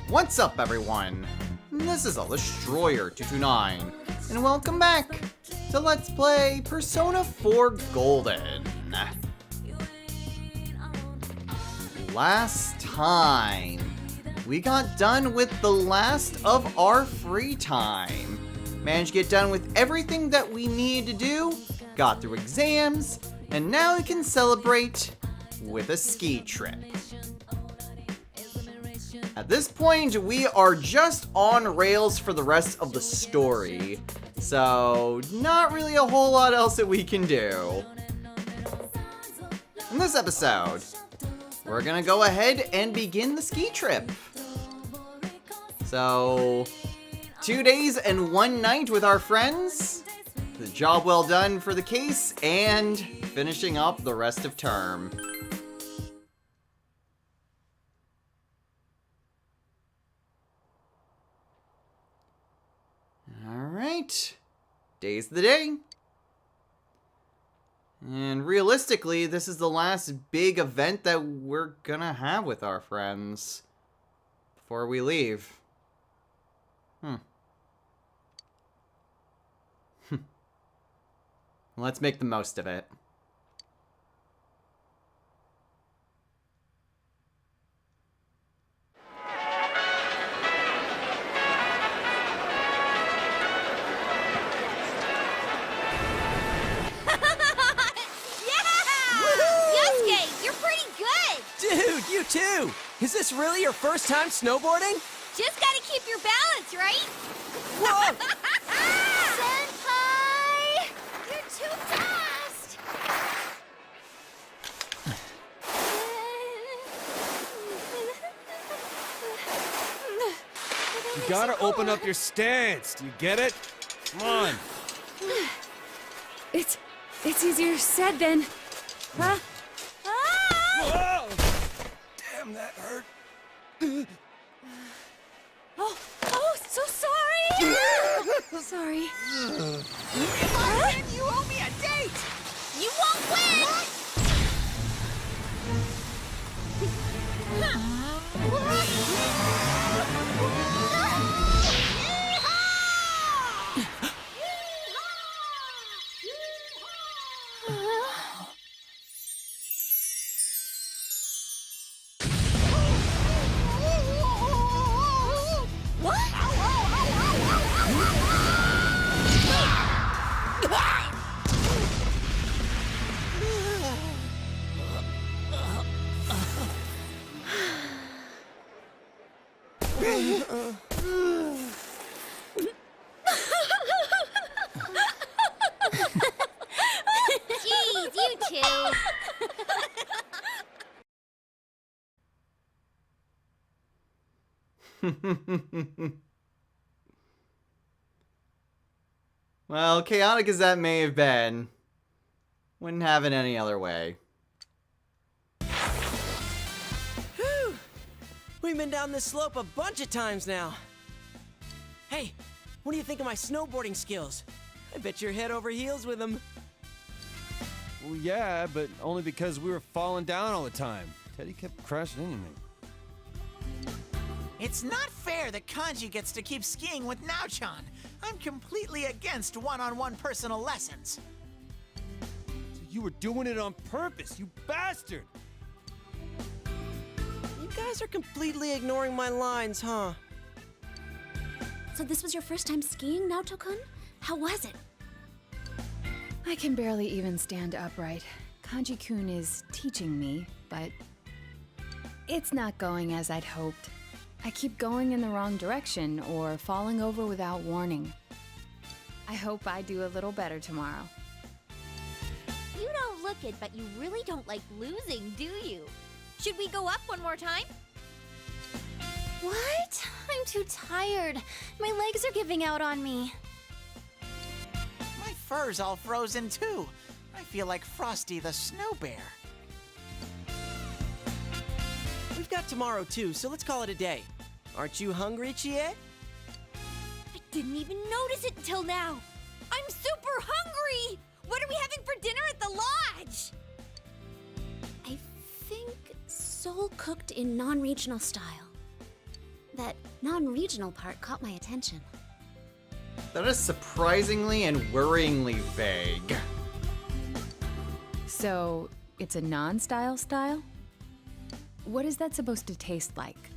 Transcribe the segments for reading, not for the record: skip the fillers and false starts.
What's up, everyone? This is Destroyer229, and welcome back to Let's Play Persona 4 Golden. Last time, we got done with the last of our free time. Managed to get done with everything that we needed to do, got through exams, and now we can celebrate with a ski trip. At this point, we are just on rails for the rest of the story, so not really a whole lot else that we can do. In this episode, we're gonna go ahead and begin the ski trip. So, 2 days and 1 night with our friends, the job well done for the case, and finishing up the rest of term. Alright, day's the day. And realistically, this is the last big event that we're gonna have with our friends before we leave. Let's make the most of it. Dude, you too! Is this really your first time snowboarding? Just gotta keep your balance, right? Whoa! Senpai! You're too fast! You gotta open up your stance. Do you get it? Come on. It's easier said than... Huh? Whoa! Damn, that hurt. Oh, so sorry! Sorry. Come on, you owe me a date! You won't win! Jeez, you two. Well, chaotic as that may have been, wouldn't have it any other way. Whew! We've been down this slope a bunch of times now. Hey, what do you think of my snowboarding skills? I bet you're head over heels with them. Well, yeah, but only because we were falling down all the time. Teddy kept crashing into me. It's not fair that Kanji gets to keep skiing with Naochan. I'm completely against one-on-one personal lessons. So you were doing it on purpose, you bastard! You guys are completely ignoring my lines, huh? So this was your first time skiing, Naoto-kun? How was it? I can barely even stand upright. Kanji-kun is teaching me, but it's not going as I'd hoped. I keep going in the wrong direction or falling over without warning. I hope I do a little better tomorrow. You don't look it, but you really don't like losing, do you? Should we go up one more time? What? I'm too tired. My legs are giving out on me. My fur's all frozen too. I feel like Frosty the Snow Bear. We've got tomorrow too, so let's call it a day. Aren't you hungry, Chie? I didn't even notice it until now. I'm super hungry! What are we having for dinner at the lodge? I think soul cooked in non-regional style. that non-regional part caught my attention. That is surprisingly and worryingly vague. So, it's a non-style style? What is that supposed to taste like?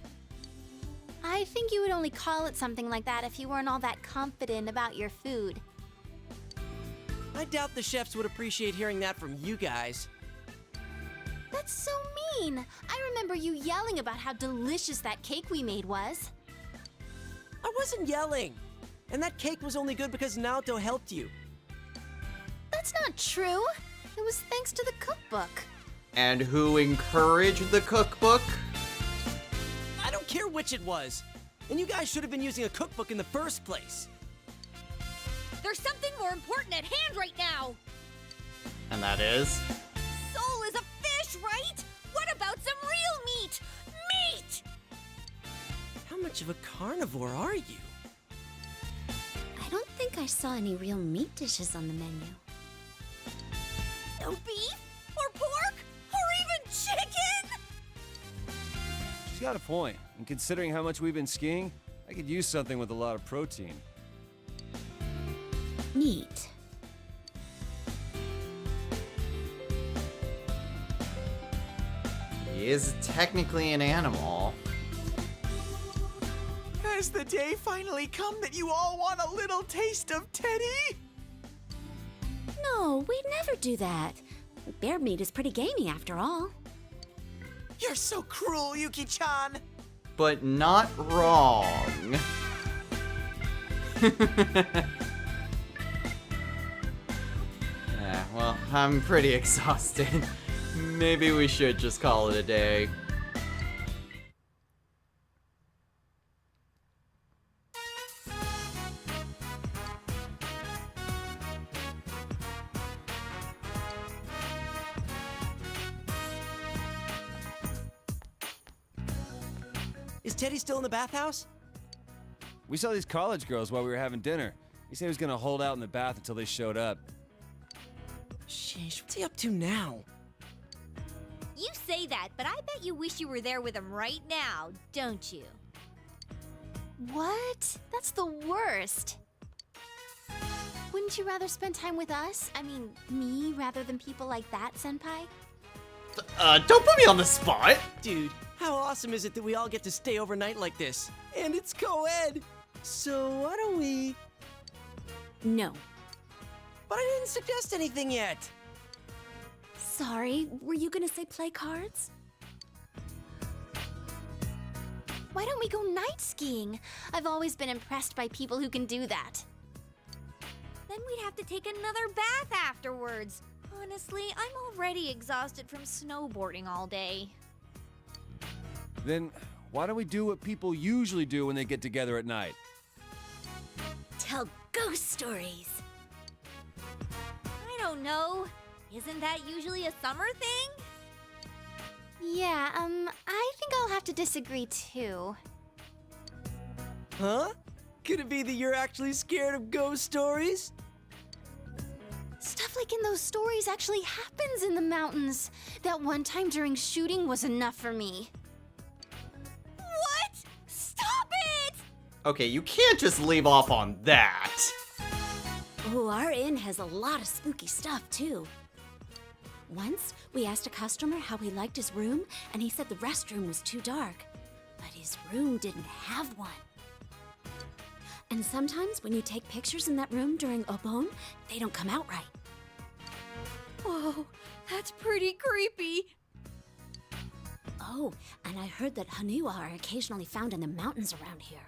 I think you would only call it something like that if you weren't all that confident about your food. I doubt the chefs would appreciate hearing that from you guys. That's so mean! I remember you yelling about how delicious that cake we made was. I wasn't yelling. And that cake was only good because Naoto helped you. That's not true. It was thanks to the cookbook. And who encouraged the cookbook? I don't care which it was. And you guys should have been using a cookbook in the first place. There's something more important at hand right now! And that is? Soul is a fish, right? What about some real meat? Meat! How much of a carnivore are you? I don't think I saw any real meat dishes on the menu. No beef? Or pork? Or even chicken? She's got a point. And considering how much we've been skiing, I could use something with a lot of protein. Neat. He is technically an animal. Has the day finally come that you all want a little taste of Teddy? No, we'd never do that. Bear meat is pretty gamey after all. You're so cruel, Yuki-chan. But not wrong. Yeah, well, I'm pretty exhausted. Maybe we should just call it a day. Is Teddy still in the bathhouse? We saw these college girls while we were having dinner. He said he was gonna hold out in the bath until they showed up. Sheesh, what's he up to now? You say that, but I bet you wish you were there with him right now, don't you? What? That's the worst. Wouldn't you rather spend time with us? I mean, me rather than people like that, Senpai? Don't put me on the spot! Dude, how awesome is it that we all get to stay overnight like this? And it's co-ed! So why don't we... No. But I didn't suggest anything yet! Sorry, were you gonna say play cards? Why don't we go night skiing? I've always been impressed by people who can do that. Then we'd have to take another bath afterwards. Honestly, I'm already exhausted from snowboarding all day. Then why don't we do what people usually do when they get together at night? Tell ghost stories. I don't know. Isn't that usually a summer thing? Yeah, I think I'll have to disagree too. Huh? Could it be that you're actually scared of ghost stories? Stuff like in those stories actually happens in the mountains. That one time during shooting was enough for me. What? Stop it! Okay, you can't just leave off on that. Oh, our inn has a lot of spooky stuff too. Once, we asked a customer how he liked his room, and he said the restroom was too dark. But his room didn't have one. And sometimes when you take pictures in that room during Obon, they don't come out right. Whoa, that's pretty creepy. Oh, and I heard that Haniwa are occasionally found in the mountains around here.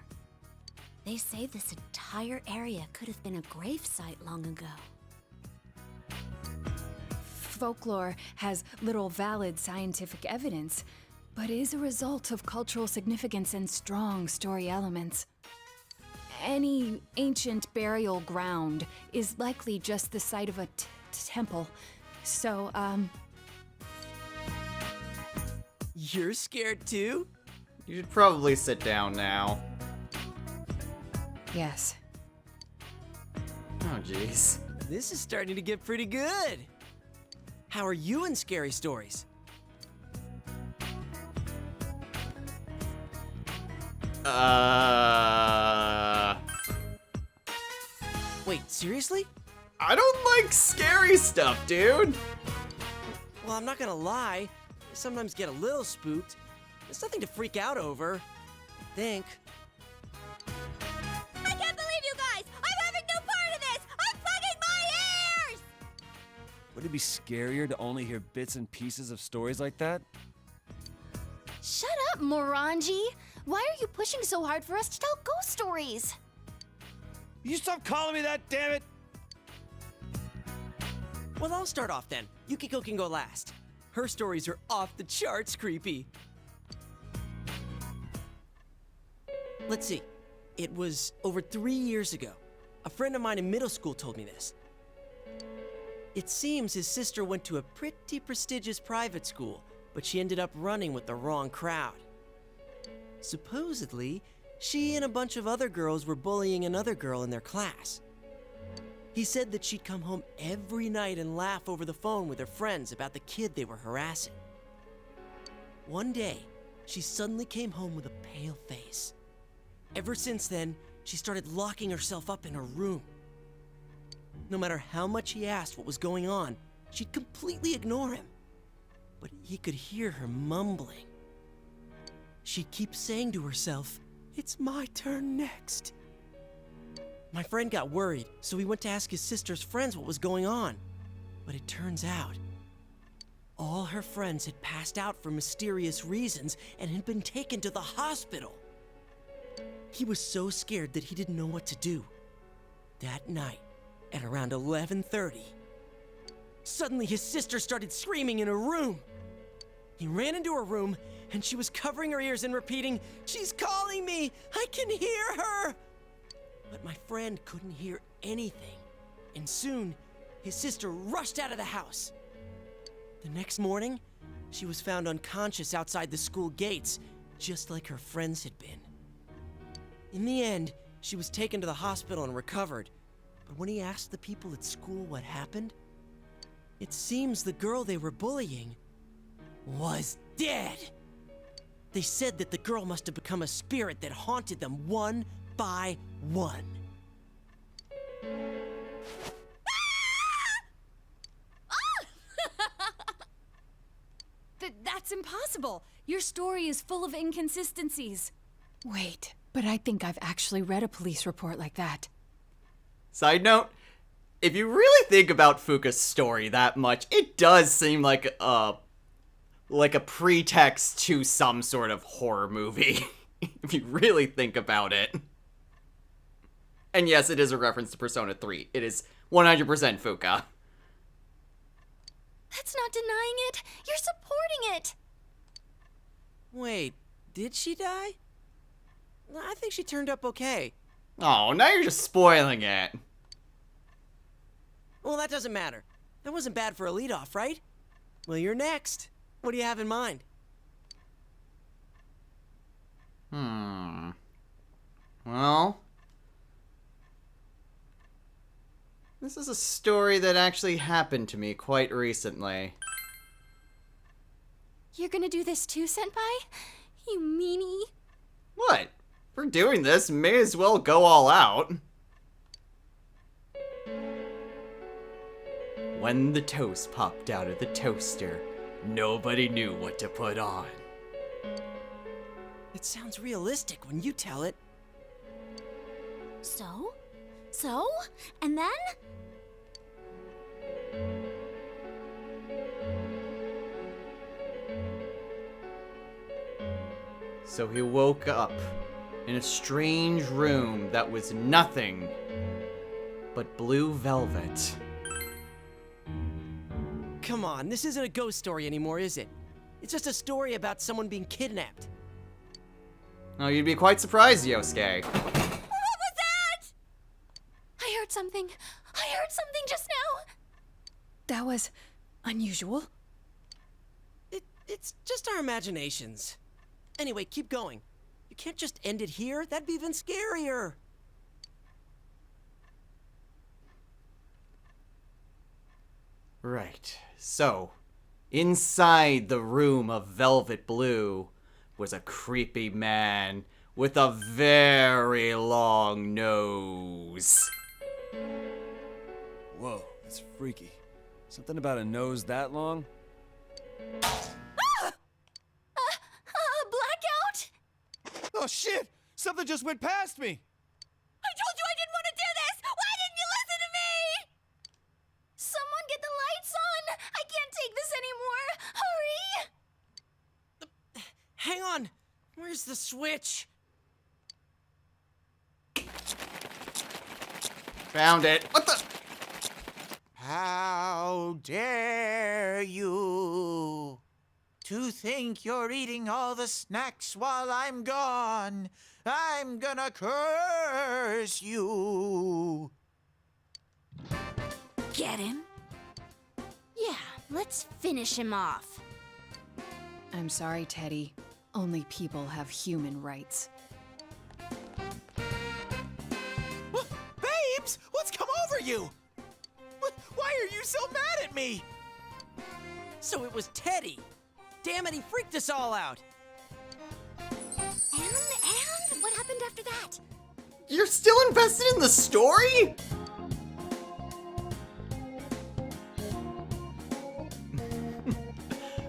They say this entire area could have been a grave site long ago. Folklore has little valid scientific evidence, but is a result of cultural significance and strong story elements. Any ancient burial ground is likely just the site of a temple. So, You're scared too? You should probably sit down now. yes. Oh, jeez. This is starting to get pretty good. How are you in scary stories? Wait, seriously? I don't like scary stuff, dude. Well, I'm not gonna lie. I sometimes get a little spooked. It's nothing to freak out over, I think. I can't believe you guys! I'm having no part of this! I'm plugging my ears! Would it be scarier to only hear bits and pieces of stories like that? Shut up, Morangi! Why are you pushing so hard for us to tell ghost stories? You stop calling me that, damn it! Well, I'll start off then. Yukiko can go last. Her stories are off the charts creepy. Let's see. It was over 3 years ago. A friend of mine in middle school told me this. It seems his sister went to a pretty prestigious private school, but she ended up running with the wrong crowd. Supposedly, she and a bunch of other girls were bullying another girl in their class. He said that she'd come home every night and laugh over the phone with her friends about the kid they were harassing. One day, she suddenly came home with a pale face. Ever since then, she started locking herself up in her room. No matter how much he asked what was going on, she'd completely ignore him. But he could hear her mumbling. She'd keep saying to herself, "It's my turn next." My friend got worried, so he went to ask his sister's friends what was going on. But it turns out, all her friends had passed out for mysterious reasons and had been taken to the hospital. He was so scared that he didn't know what to do. That night, at around 11:30, suddenly his sister started screaming in her room. He ran into her room, and she was covering her ears and repeating, "She's calling me! I can hear her!" But my friend couldn't hear anything, and soon, his sister rushed out of the house. The next morning, she was found unconscious outside the school gates, just like her friends had been. In the end, she was taken to the hospital and recovered, but when he asked the people at school what happened, it seems the girl they were bullying was dead. They said that the girl must have become a spirit that haunted them one by one. That's impossible. Your story is full of inconsistencies. Wait, but I think I've actually read a police report like that. Side note, if you really think about Fuka's story that much, it does seem like a pretext to some sort of horror movie. If you really think about it. And yes, it is a reference to Persona 3. It is 100% Fuka. That's not denying it. You're supporting it. Wait, did she die? I think she turned up okay. Oh, now you're just spoiling it. Well, that doesn't matter. That wasn't bad for a leadoff, right? Well, you're next. What do you have in mind? Well, this is a story that actually happened to me quite recently. You're gonna do this too, Senpai? You meanie. What? For doing this, may as well go all out. When the toast popped out of the toaster, nobody knew what to put on. It sounds realistic when you tell it. So? And then? So he woke up in a strange room that was nothing but blue velvet. Come on, this isn't a ghost story anymore, is it? It's just a story about someone being kidnapped. Oh, you'd be quite surprised, Yosuke. What was that? I heard something. I heard something just now. That was unusual. It's just our imaginations. Anyway, keep going. You can't just end it here. That'd be even scarier. Right. So, inside the room of velvet blue was a creepy man with a very long nose. Whoa, that's freaky. Something about a nose that long? Blackout? Oh shit! Something just went past me! I told you I didn't want to do this! Why didn't you listen to me? Someone get the lights on! I can't take this anymore! Hurry! Hang on! Where's the switch? Found it. What the? How dare you to think you're eating all the snacks while I'm gone? I'm gonna curse you. Get him? Yeah, let's finish him off. I'm sorry, Teddy. Only people have human rights. Babes, what's come over you? Why are you so mad at me? So it was Teddy. Damn it, he freaked us all out. And what happened after that? You're still invested in the story?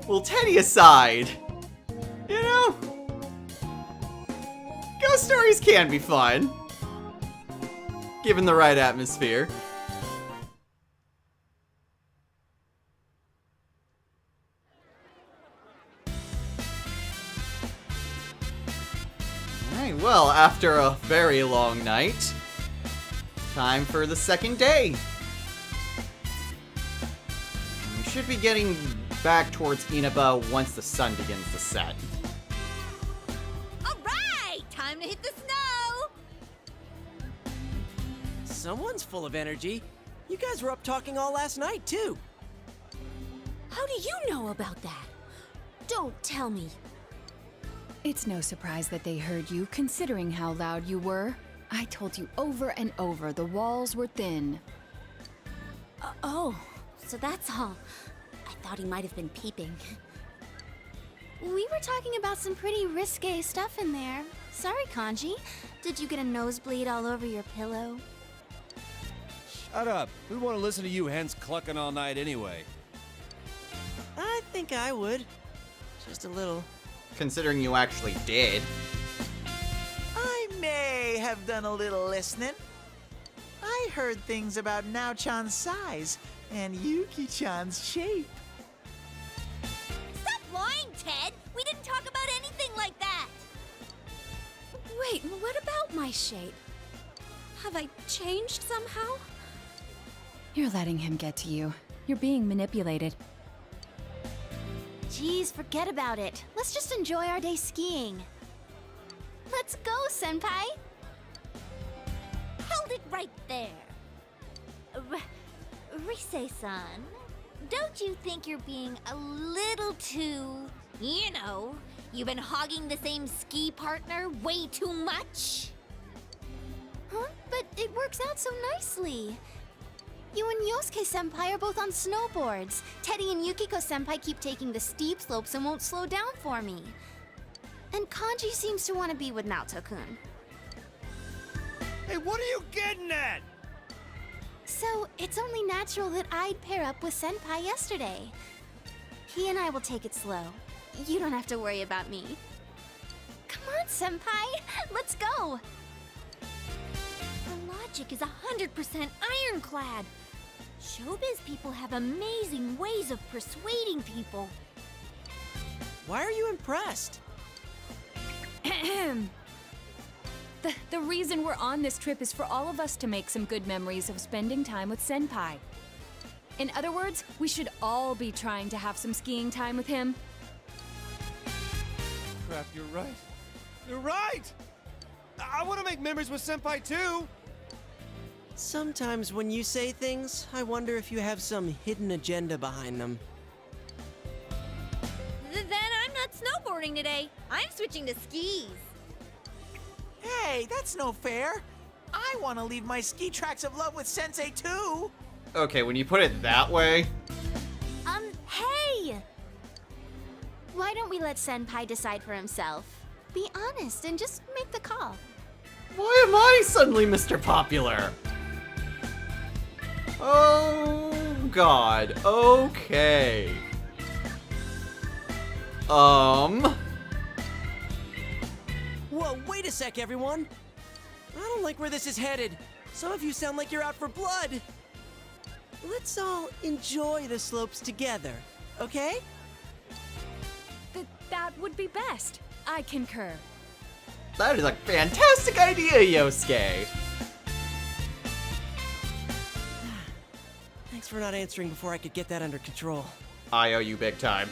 Well, Teddy aside, you know, ghost stories can be fun, given the right atmosphere. Alright, well, after a very long night, time for the second day. We should be getting back towards Inaba once the sun begins to set. All right, time to hit the snow. Someone's full of energy. You guys were up talking all last night, too. How do you know about that? Don't tell me. It's no surprise that they heard you, considering how loud you were. I told you over and over the walls were thin. Oh, so that's all. I thought he might have been peeping. We were talking about some pretty risque stuff in there. Sorry, Kanji. Did you get a nosebleed all over your pillow? Shut up. We want to listen to you hens clucking all night anyway. I think I would. Just a little. Considering you actually did. I may have done a little listening. I heard things about Nao-chan's size and Yuki-chan's shape. Stop lying, Ted. We didn't talk about anything like that. Wait, what about my shape? Have I changed somehow? You're letting him get to you. You're being manipulated. Geez, forget about it. Let's just enjoy our day skiing. Let's go, Senpai! Hold it right there. Rise-san, don't you think you're being a little too, you've been hogging the same ski partner way too much? Huh? But it works out so nicely. You and Yosuke-senpai are both on snowboards. Teddy and Yukiko-senpai keep taking the steep slopes and won't slow down for me. And Kanji seems to want to be with Naoto-kun. Hey, what are you getting at? So, it's only natural that I'd pair up with Senpai yesterday. He and I will take it slow. You don't have to worry about me. Come on, Senpai! Let's go! The logic is 100% ironclad. Showbiz people have amazing ways of persuading people. Why are you impressed? The reason we're on this trip is for all of us to make some good memories of spending time with Senpai. In other words, we should all be trying to have some skiing time with him. Crap, you're right. You're right! I want to make memories with Senpai too! Sometimes when you say things, I wonder if you have some hidden agenda behind them. Then I'm not snowboarding today. I'm switching to skis. Hey, that's no fair. I want to leave my ski tracks of love with Sensei too. Okay, when you put it that way, Hey! Why don't we let Senpai decide for himself? Be honest and just make the call. Why am I suddenly Mr. Popular? Oh, God. Okay. Whoa, wait a sec, everyone. I don't like where this is headed. Some of you sound like you're out for blood. Let's all enjoy the slopes together, okay? That would be best. I concur. That is a fantastic idea, Yosuke. Thanks for not answering before I could get that under control. I owe you big time.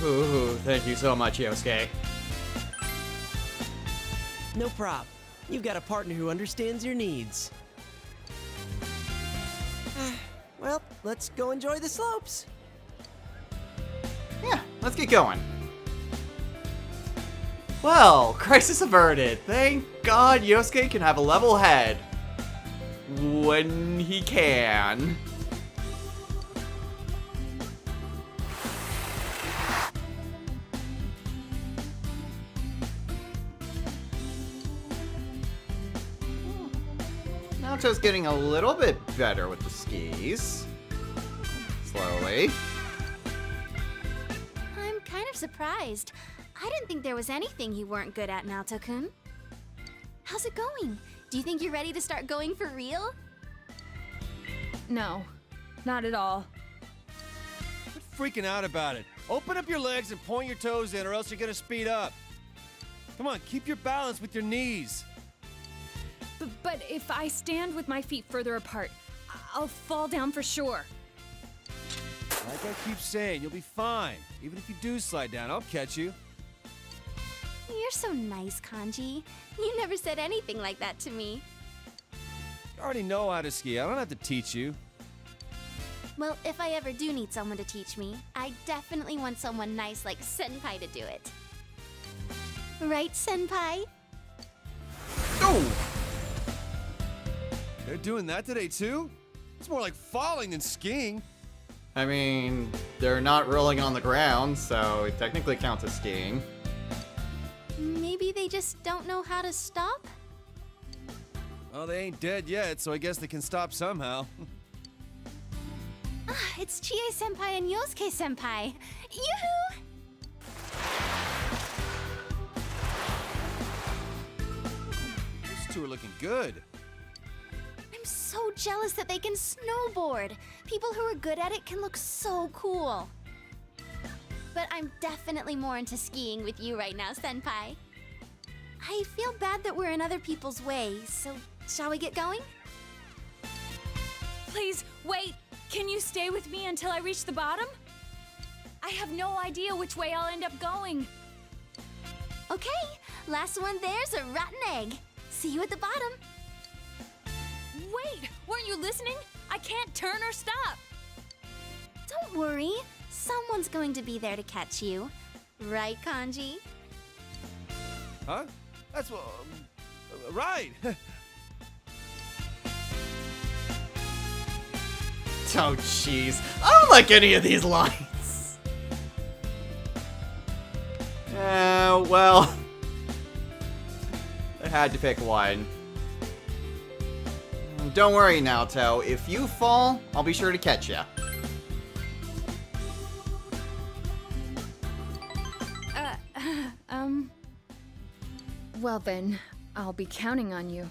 Ooh, thank you so much, Yosuke. No prob. You've got a partner who understands your needs. Well, let's go enjoy the slopes. Yeah, let's get going. Well, crisis averted. Thank God Yosuke can have a level head. When he can. Naoto's getting a little bit better with the skis. Slowly. I'm kind of surprised. I didn't think there was anything you weren't good at, Naoto-kun. How's it going? Do you think you're ready to start going for real? No, not at all. Quit freaking out about it. Open up your legs and point your toes in, or else you're gonna speed up. Come on, keep your balance with your knees. But if I stand with my feet further apart, I'll fall down for sure. Like I keep saying, you'll be fine. Even if you do slide down, I'll catch you. You're so nice, Kanji. You never said anything like that to me. You already know how to ski. I don't have to teach you. Well, if I ever do need someone to teach me, I definitely want someone nice like Senpai to do it. Right, Senpai? Oh! They're doing that today too? It's more like falling than skiing. I mean, they're not rolling on the ground, so it technically counts as skiing. Maybe they just don't know how to stop? Well, they ain't dead yet, so I guess they can stop somehow. It's Chie Senpai and Yosuke Senpai. Yoo-hoo! Those two are looking good. I'm so jealous that they can snowboard. People who are good at it can look so cool. But I'm definitely more into skiing with you right now, Senpai. I feel bad that we're in other people's way, so shall we get going? Please, wait! Can you stay with me until I reach the bottom? I have no idea which way I'll end up going. Okay, last one there's a rotten egg. See you at the bottom. Wait! Weren't you listening? I can't turn or stop! Don't worry, someone's going to be there to catch you. Right, Kanji? Huh? That's what. Right! Oh, jeez. I don't like any of these lines. Well. I had to pick one. Don't worry, Naoto. If you fall, I'll be sure to catch you. Well then, I'll be counting on you.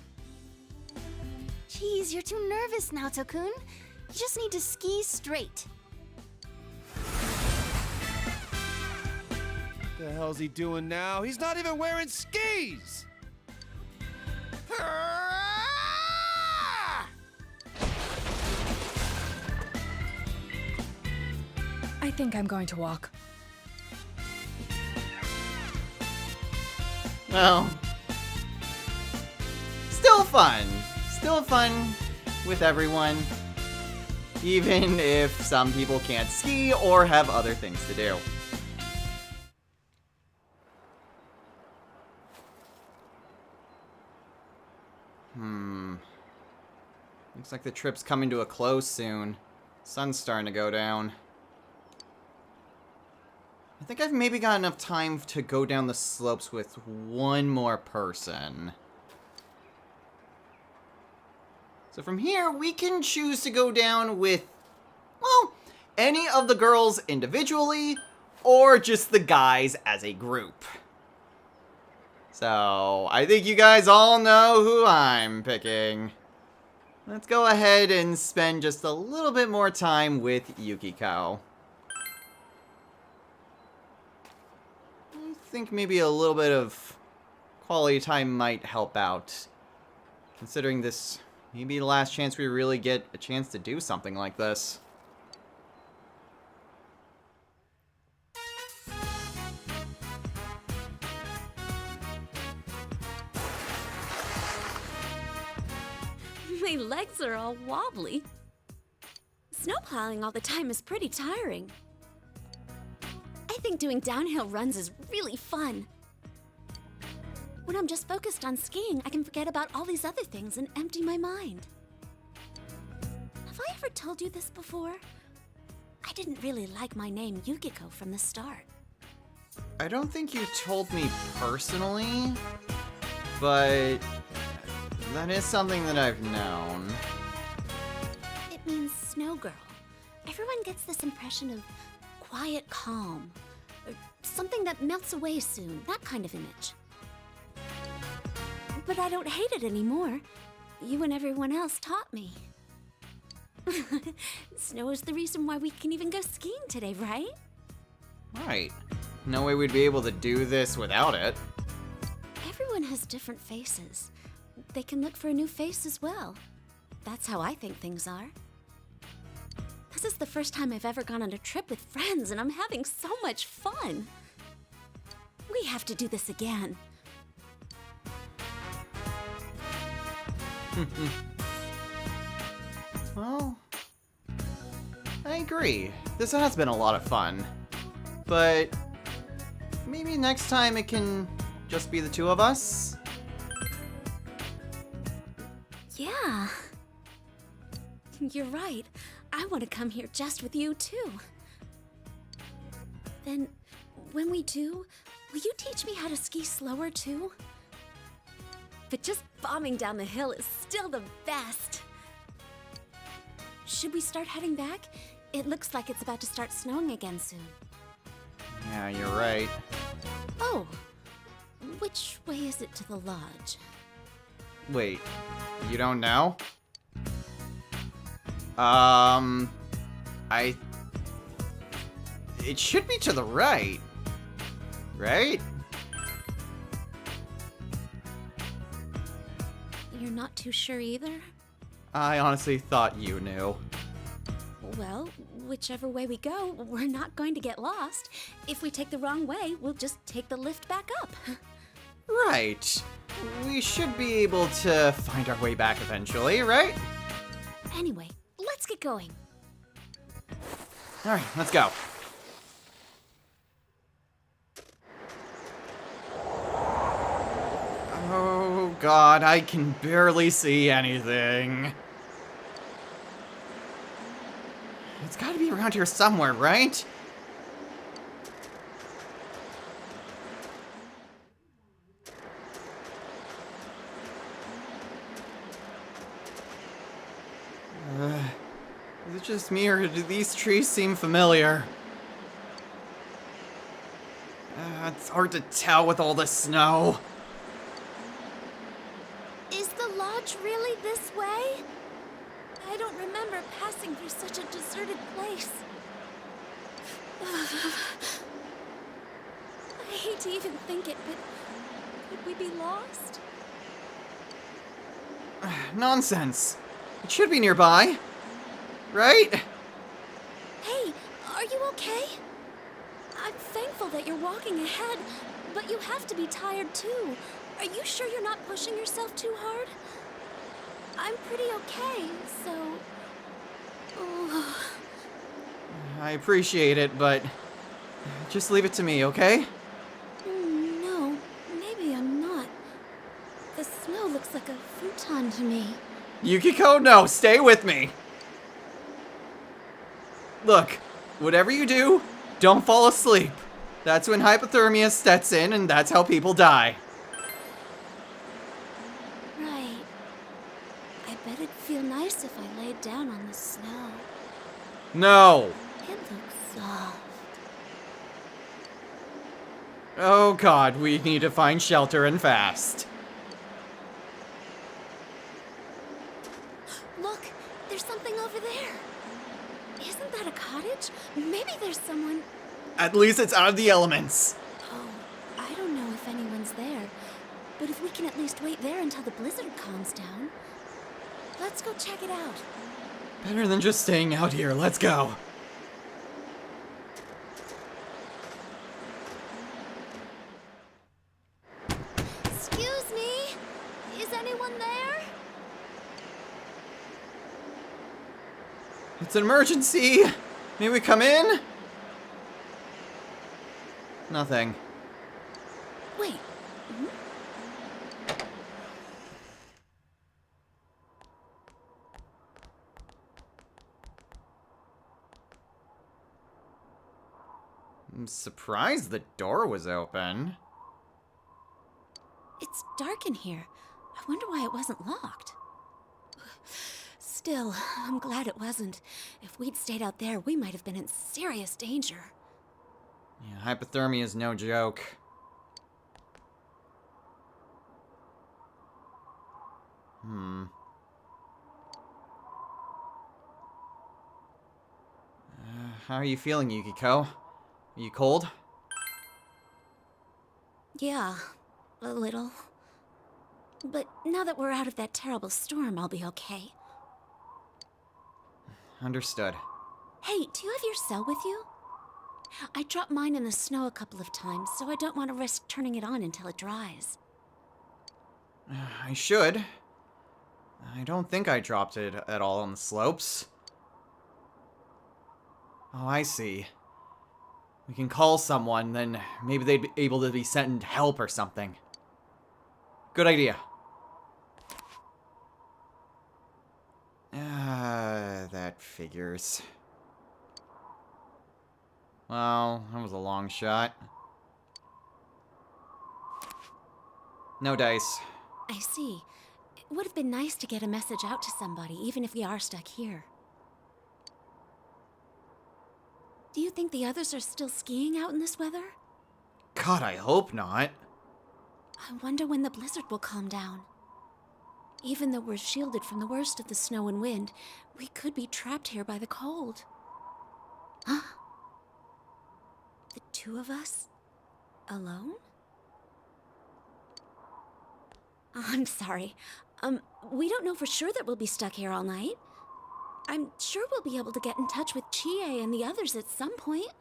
Jeez, you're too nervous, Naoto-kun. You just need to ski straight. What the hell's he doing now? He's not even wearing skis! I think I'm going to walk. Well, still fun. Still fun with everyone. Even if some people can't ski or have other things to do. Looks like the trip's coming to a close soon. Sun's starting to go down. I I think I've maybe got enough time to go down the slopes with one more person. So from here, we can choose to go down with, well, any of the girls individually, or just the guys as a group. So, I think you guys all know who I'm picking. Let's go ahead and spend just a little bit more time with Yukiko. I think maybe a little bit of quality time might help out. Considering this may be the last chance we really get a chance to do something like this. My legs are all wobbly. Snowplowing all the time is pretty tiring. I think doing downhill runs is really fun. When I'm just focused on skiing, I can forget about all these other things and empty my mind. Have I ever told you this before? I didn't really like my name Yukiko from the start. I don't think you told me personally, but that is something that I've known. It means snow girl. Everyone gets this impression of quiet calm, or something that melts away soon, that kind of image. But I don't hate it anymore. You and everyone else taught me. Snow is the reason why we can even go skiing today, right? Right. No way we'd be able to do this without it. Everyone has different faces. They can look for a new face as well. That's how I think things are. This is the first time I've ever gone on a trip with friends, and I'm having so much fun. We have to do this again. Well, I agree. This has been a lot of fun. But maybe next time it can just be the two of us? Yeah. You're right. I want to come here just with you, too. Then, when we do, will you teach me how to ski slower, too? But just bombing down the hill is still the best. Should we start heading back? It looks like it's about to start snowing again soon. Yeah, you're right. Oh, which way is it to the lodge? Wait, you don't know? It should be to the right. Right? You're not too sure either? I honestly thought you knew. Well, whichever way we go, we're not going to get lost. If we take the wrong way, we'll just take the lift back up. Right. We should be able to find our way back eventually, right? Anyway, let's get going. Alright, let's go. Oh god, I can barely see anything. It's gotta be around here somewhere, right? Is it just me, or do these trees seem familiar? It's hard to tell with all the snow. Is the lodge really this way? I don't remember passing through such a deserted place. I hate to even think it, but could we be lost? Nonsense. It should be nearby. Right? Hey, are you okay? I'm thankful that you're walking ahead, but you have to be tired too. Are you sure you're not pushing yourself too hard? I'm pretty okay, so... I appreciate it, but just leave it to me, okay? No, maybe I'm not. The snow looks like a futon to me. Yukiko, no, stay with me. Look, whatever you do, don't fall asleep. That's when hypothermia sets in, and that's how people die. Right. I bet it'd feel nice if I laid down on the snow. No. It looks soft. Oh god, we need to find shelter and fast. Look, there's something over there. Isn't that a cottage? Maybe there's someone. At least it's out of the elements. Oh, I don't know if anyone's there. But if we can at least wait there until the blizzard calms down. Let's go check it out. Better than just staying out here. Let's go. Excuse me? Is anyone there? It's an emergency. May we come in? Nothing. Wait. I'm surprised the door was open. It's dark in here. I wonder why it wasn't locked. Still, I'm glad it wasn't. If we'd stayed out there, we might have been in serious danger. Yeah, hypothermia is no joke. How are you feeling, Yukiko? Are you cold? Yeah, a little. But now that we're out of that terrible storm, I'll be okay. Understood. Hey, do you have your cell with you? I dropped mine in the snow a couple of times, so I don't want to risk turning it on until it dries. I should. I don't think I dropped it at all on the slopes. Oh, I see. We can call someone, then maybe they'd be able to be sent help or something. Good idea. That figures. Well, that was a long shot. No dice. I see. It would have been nice to get a message out to somebody, even if we are stuck here. Do you think the others are still skiing out in this weather? God, I hope not. I wonder when the blizzard will calm down. Even though we're shielded from the worst of the snow and wind, we could be trapped here by the cold. Huh? The two of us? Alone? I'm sorry. We don't know for sure that we'll be stuck here all night. I'm sure we'll be able to get in touch with Chie and the others at some point.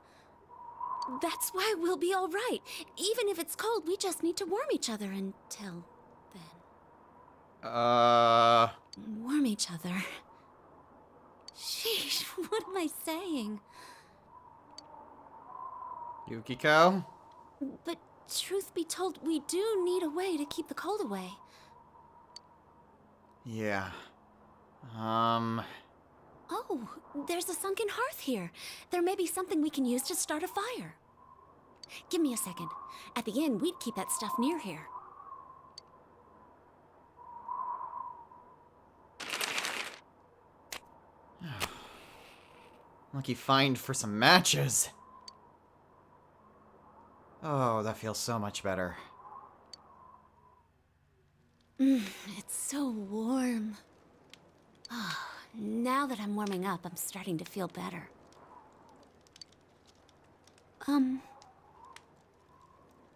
That's why we'll be all right. Even if it's cold, we just need to warm each other until then. Warm each other. Sheesh, what am I saying? Yukiko? But truth be told, we do need a way to keep the cold away. Yeah. Oh, there's a sunken hearth here. There may be something we can use to start a fire. Give me a second. At the inn, we'd keep that stuff near here. Lucky find for some matches. Oh, that feels so much better. It's so warm. Ah, now that I'm warming up, I'm starting to feel better.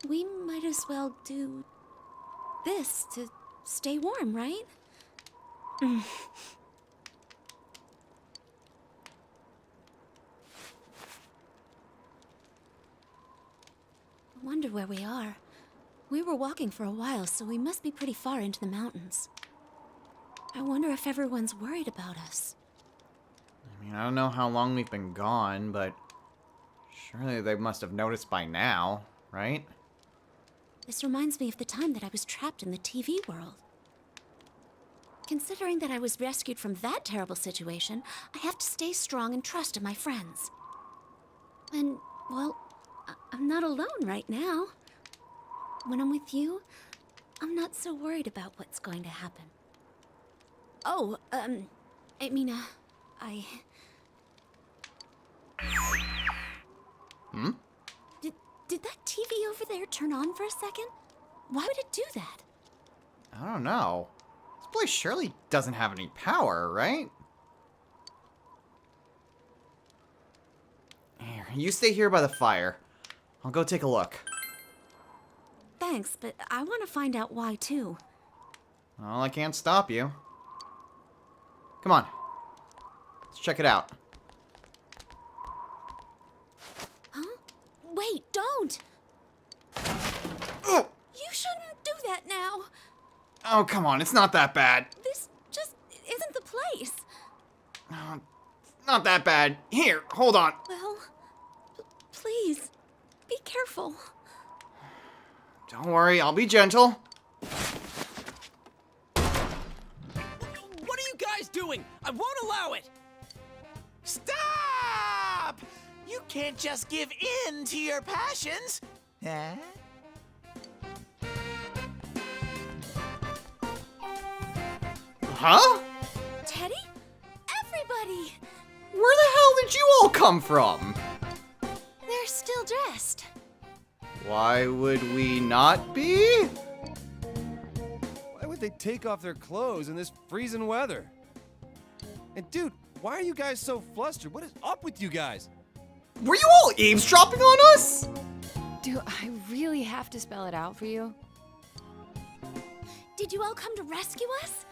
We might as well do this to stay warm, right? I wonder where we are. We were walking for a while, so we must be pretty far into the mountains. I wonder if everyone's worried about us. I mean, I don't know how long we've been gone, but surely they must have noticed by now, right? This reminds me of the time that I was trapped in the TV world. Considering that I was rescued from that terrible situation, I have to stay strong and trust in my friends. And, well, I'm not alone right now. When I'm with you, I'm not so worried about what's going to happen. Oh, I mean, I... Hmm? Did that TV over there turn on for a second? Why would it do that? I don't know. This place surely doesn't have any power, right? Here, you stay here by the fire. I'll go take a look. Thanks, but I want to find out why, too. Well, I can't stop you. Come on. Let's check it out. Huh? Wait, don't! Oh, You shouldn't do that now. oh, come on. It's not that bad. This just isn't the place. Oh, it's not that bad. Here, hold on. Well, please, be careful. Don't worry, I'll be gentle. What are you guys doing? I won't allow it! Stop! You can't just give in to your passions. Huh? Huh? Teddy? Everybody! Where the hell did you all come from? They're still dressed. Why would we not be? Why would they take off their clothes in this freezing weather? And dude, why are you guys so flustered? What is up with you guys? Were you all eavesdropping on us? Do I really have to spell it out for you? Did you all come to rescue us?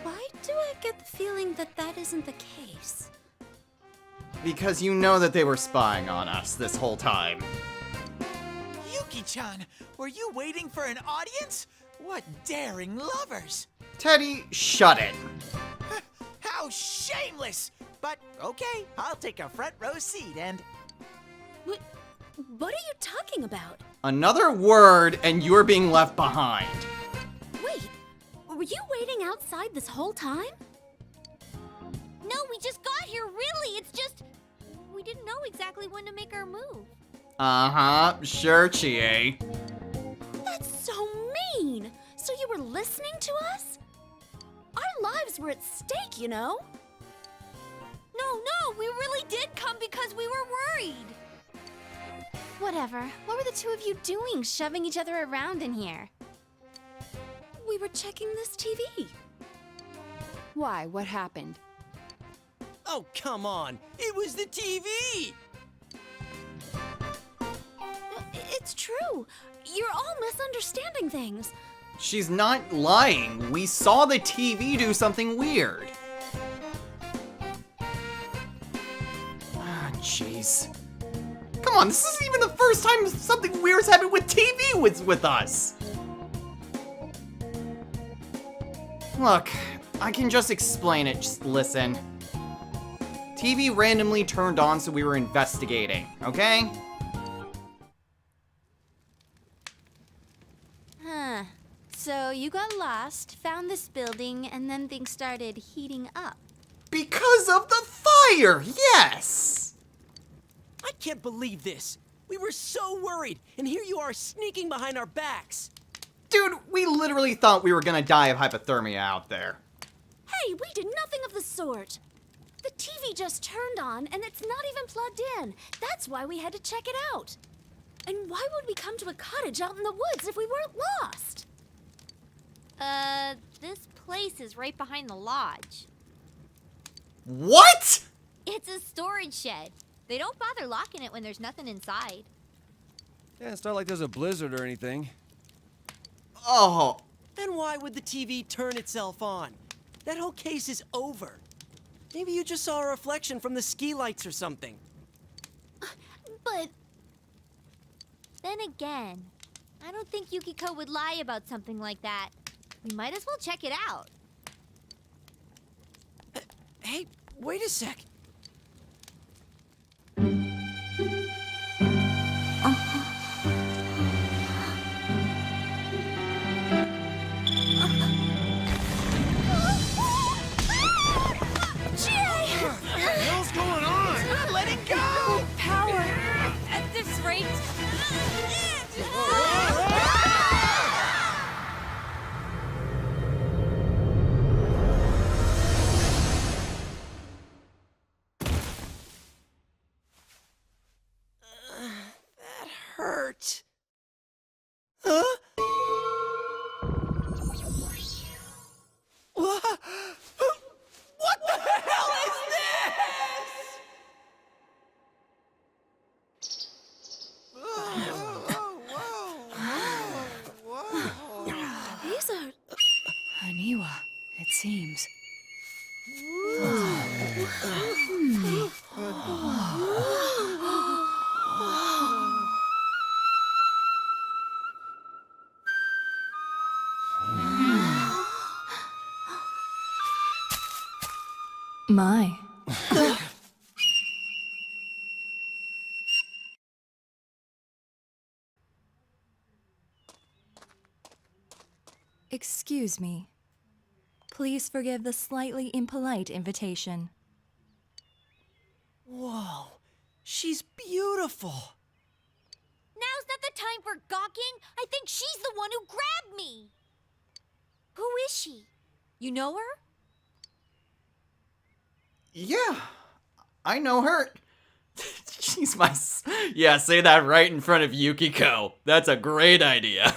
Why do I get the feeling that that isn't the case? Because you know that they were spying on us this whole time. Yuki-chan, were you waiting for an audience? What daring lovers! Teddy, shut it. How shameless! But okay, I'll take a front row seat and... What are you talking about? Another word and you're being left behind. Wait, were you waiting outside this whole time? No, we just got here, really. It's just. We didn't know exactly when to make our move. Uh-huh, sure, Chie. That's so mean! So you were listening to us? Our lives were at stake, you know? No, we really did come because we were worried. Whatever. What were the two of you doing, shoving each other around in here? We were checking this TV. Why? What happened? Oh, come on! It was the TV! It's true. You're all misunderstanding things. She's not lying. We saw the TV do something weird. Ah, jeez. Come on, this isn't even the first time something weird's happened with TV with us. Look, I can just explain it. Just listen. TV randomly turned on, so we were investigating, okay? Huh. So you got lost, found this building, and then things started heating up. Because of the fire, yes! I can't believe this! We were so worried, and here you are sneaking behind our backs! Dude, we literally thought we were gonna die of hypothermia out there. Hey, we did nothing of the sort. The TV just turned on and it's not even plugged in. That's why we had to check it out. And why would we come to a cottage out in the woods if we weren't lost? This place is right behind the lodge. What? It's a storage shed. They don't bother locking it when there's nothing inside. Yeah, it's not like there's a blizzard or anything. Oh, Then why would the TV turn itself on? That whole case is over. Maybe you just saw a reflection from the ski lights or something. But Then again, I don't think Yukiko would lie about something like that. We might as well check it out. Hey, wait a sec. What the hell's going on? What? Huh? What? What the hell is this? These are Haniwa, it seems. My. Excuse me. Please forgive the slightly impolite invitation. Whoa, she's beautiful. Now's not the time for gawking. I think she's the one who grabbed me. Who is she? You know her? Yeah, I know her. She's my... Yeah, say that right in front of Yukiko. That's a great idea.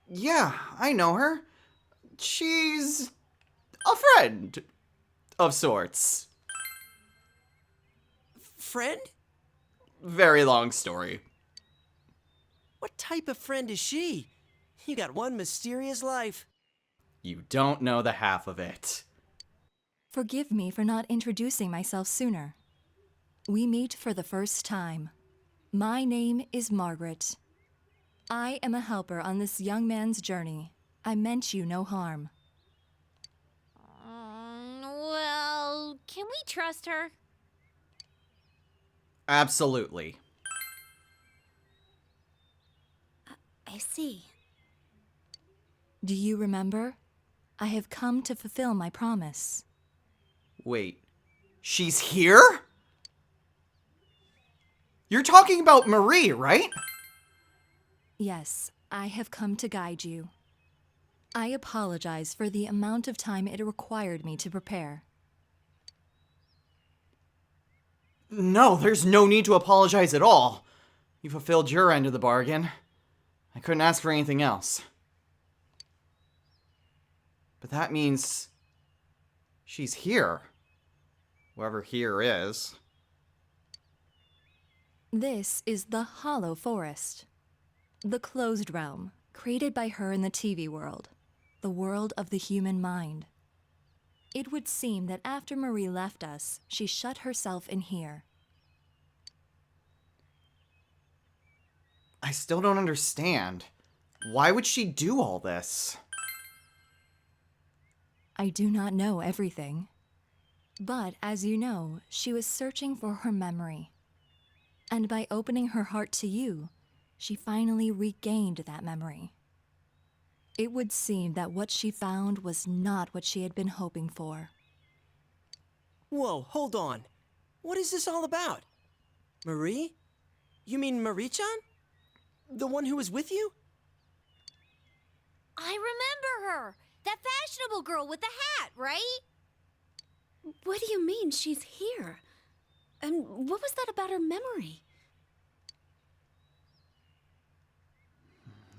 Yeah, I know her. She's a friend of sorts. Friend? Very long story. What type of friend is she? You got one mysterious life. You don't know the half of it. Forgive me for not introducing myself sooner. We meet for the first time. My name is Margaret. I am a helper on this young man's journey. I meant you no harm. Well, can we trust her? Absolutely. I see. Do you remember? I have come to fulfill my promise. Wait, she's here? You're talking about Marie, right? Yes, I have come to guide you. I apologize for the amount of time it required me to prepare. No, there's no need to apologize at all. You fulfilled your end of the bargain. I couldn't ask for anything else. But that means she's here. Whoever here is. This is the Hollow Forest. The closed realm, created by her in the TV world. The world of the human mind. It would seem that after Marie left us, she shut herself in here. I still don't understand. Why would she do all this? I do not know everything. But as you know, she was searching for her memory. And by opening her heart to you, she finally regained that memory. It would seem that what she found was not what she had been hoping for. Whoa, hold on. What is this all about? Marie? You mean Marie-chan? The one who was with you? I remember her. That fashionable girl with the hat, right? What do you mean she's here? And what was that about her memory?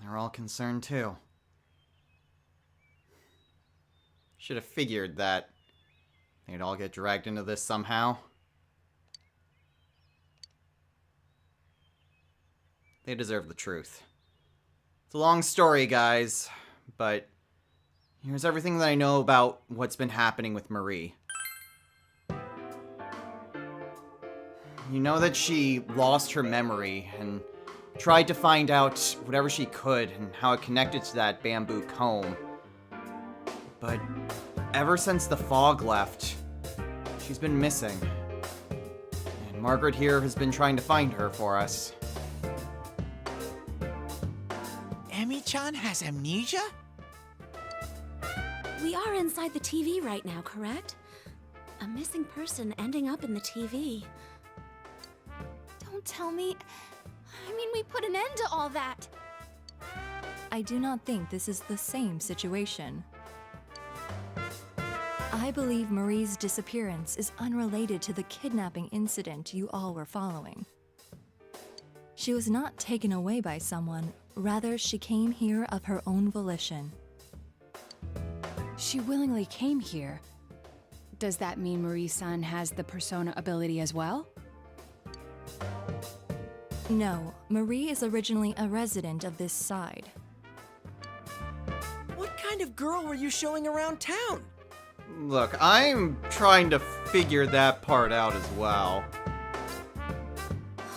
They're all concerned too. Should have figured that they'd all get dragged into this somehow. They deserve the truth. It's a long story, guys, but here's everything that I know about what's been happening with Marie. You know that she lost her memory and tried to find out whatever she could and how it connected to that bamboo comb. But ever since the fog left, she's been missing. And Margaret here has been trying to find her for us. Emi-chan has amnesia? We are inside the TV right now, correct? A missing person ending up in the TV. Don't tell me. I mean, we put an end to all that. I do not think this is the same situation. I believe Marie's disappearance is unrelated to the kidnapping incident you all were following. She was not taken away by someone, rather she came here of her own volition. She willingly came here. Does that mean Marie-san has the persona ability as well? No, Marie is originally a resident of this side. What kind of girl were you showing around town? Look, I'm trying to figure that part out as well.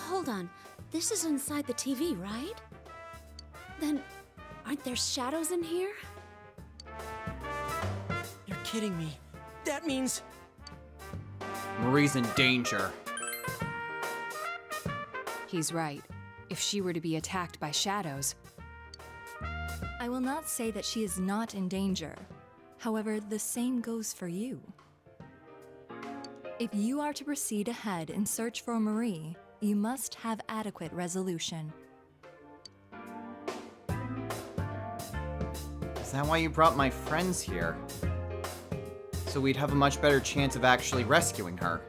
Hold on. This is inside the TV, right? Then, aren't there shadows in here? You're kidding me. That means... Marie's in danger. He's right. If she were to be attacked by shadows, I will not say that she is not in danger. However, the same goes for you. If you are to proceed ahead and search for Marie, you must have adequate resolution. Is that why you brought my friends here? So we'd have a much better chance of actually rescuing her.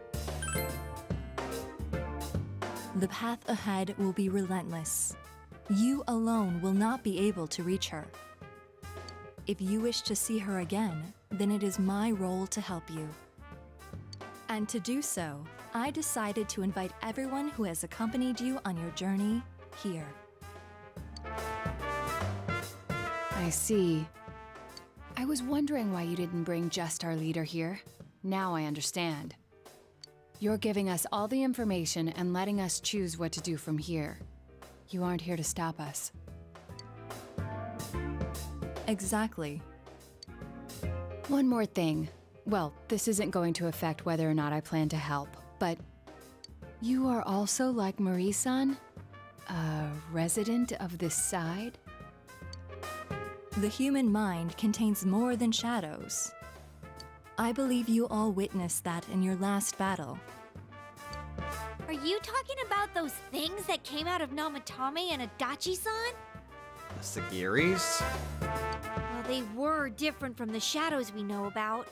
The path ahead will be relentless. You alone will not be able to reach her. If you wish to see her again, then it is my role to help you. And to do so, I decided to invite everyone who has accompanied you on your journey here. I see. I was wondering why you didn't bring just our leader here. Now I understand. You're giving us all the information and letting us choose what to do from here. You aren't here to stop us. Exactly. One more thing. Well, this isn't going to affect whether or not I plan to help, but you are also like Marie-san? A resident of this side? The human mind contains more than shadows. I believe you all witnessed that in your last battle. Are you talking about those things that came out of Namatame and Adachi-san? The Sagiris? Well, they were different from the shadows we know about.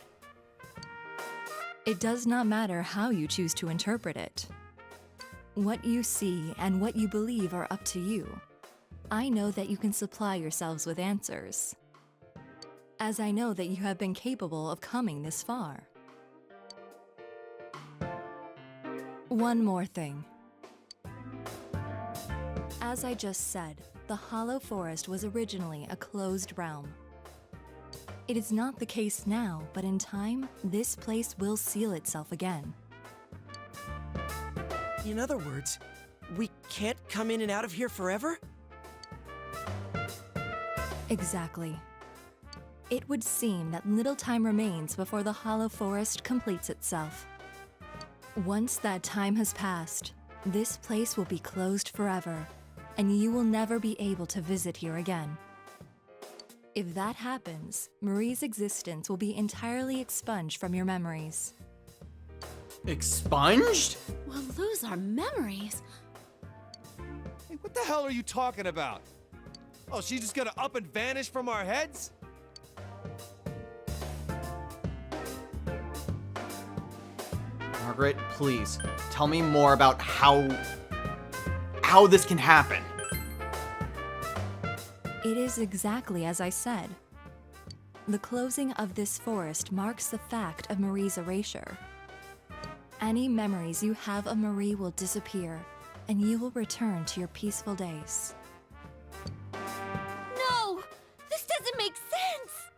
It does not matter how you choose to interpret it. What you see and what you believe are up to you. I know that you can supply yourselves with answers, as I know that you have been capable of coming this far. One more thing. As I just said, the Hollow Forest was originally a closed realm. It is not the case now, but in time, this place will seal itself again. In other words, we can't come in and out of here forever? Exactly. It would seem that little time remains before the Hollow Forest completes itself. Once that time has passed, this place will be closed forever, and you will never be able to visit here again. If that happens, Marie's existence will be entirely expunged from your memories. Expunged? We'll lose our memories. Hey, what the hell are you talking about? Oh, she's just gonna up and vanish from our heads? Margaret, please, tell me more about how this can happen. It is exactly as I said. The closing of this forest marks the fact of Marie's erasure. Any memories you have of Marie will disappear, and you will return to your peaceful days. No! This doesn't make sense!